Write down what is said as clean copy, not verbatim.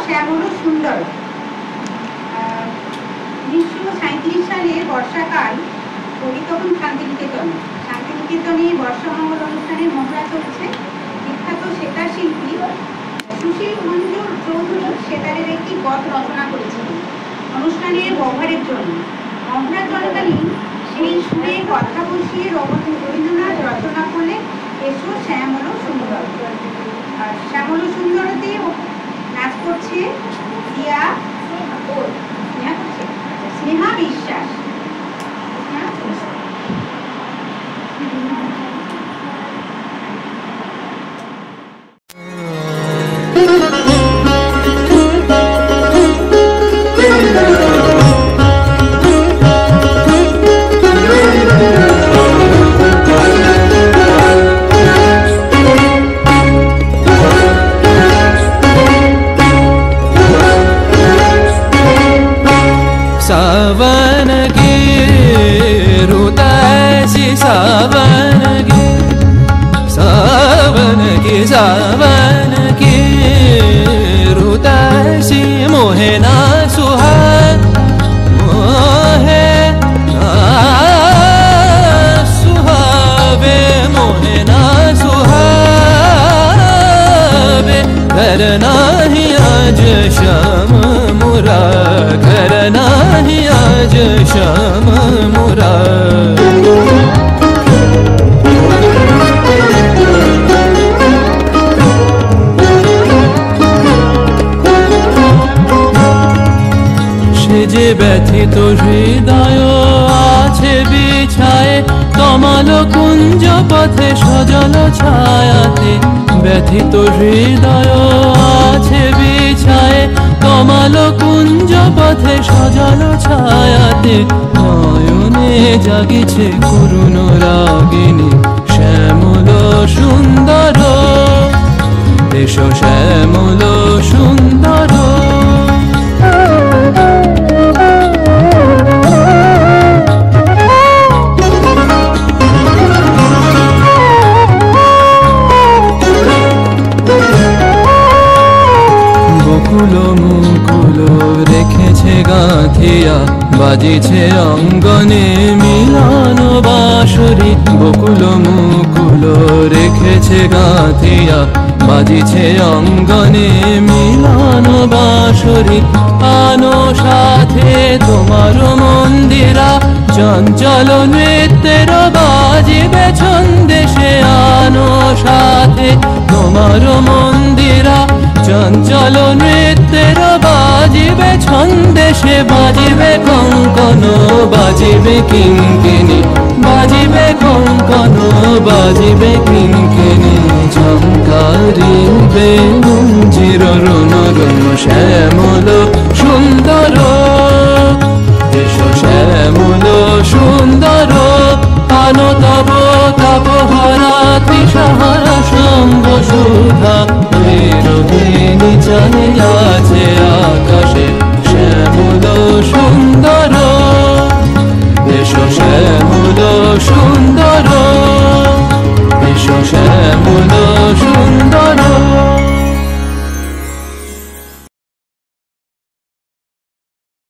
শ্যামল সুন্দর। 1937 সালে বর্ষাকাল, কবি তখন শান্তিনিকেতনে বর্ষামঙ্গল অনুষ্ঠানের মহড়া চলছে। বিখ্যাত সেতার শিল্পী সুশীল মঞ্জুর চৌধুরী সেতারের একটি পদ রচনা করেছিলেন অনুষ্ঠানের ব্যবহারের জন্য। মহড়া চলাকালীন সেই সুরে কথা বসিয়ে রবীন্দ্রনাথ রচনা করলে এসো শ্যামল সুন্দর। আর শ্যামল সুন্দরতে নাচ করছে স্নেহা বিশ্বাস। सावन की रुत ऐसी सावन की रुत ऐसी मोहे ना सुहावे मोहे ना सुहावे करना ही आज शाम मुरा करना ही आज शाम मुरा। সেজে ব্যথিত হৃদয় আছে বিছায়ে তমাল কুঞ্জ পথে সজল ছায়াতে। ব্যথিত হৃদয় আছে বিছায়ে তমাল কুঞ্জ পথে সজল ছায়াতে। নয়নে জাগিছে করুণ রাগিনী শ্যামল সুন্দর এসো শ্যামল সুন্দর। মুকুল রেখেছে গাঁথিয়া বাজিছে অঙ্গনে মিলন বাঁশরি। বকুল মুকুল রেখেছে গাঁথিয়া বাজিছে অঙ্গনে মিলন বাঁশরি। আনো সাথে তোমার মন্দিরা চঞ্চল নৃত্যের বাজিবে ছন্দে সে। আনো সাথে তোমার মন্দিরা চঞ্চল নৃত্যের বাজিবে ছন্দে সে। বাজিবে কঙ্কন বাজিবে কিঙ্কিণী বাজিবে কঙ্কন বাজিবে কিঙ্কিণী। ঝঙ্কারিবে মঞ্জির রুন রুন শ্যামল সুন্দর এসো শ্যামল সুন্দর। আনো তব তাপহারা তৃষাহারা শম্ভ সুধা। রোহিণী চলে আছে আকাশ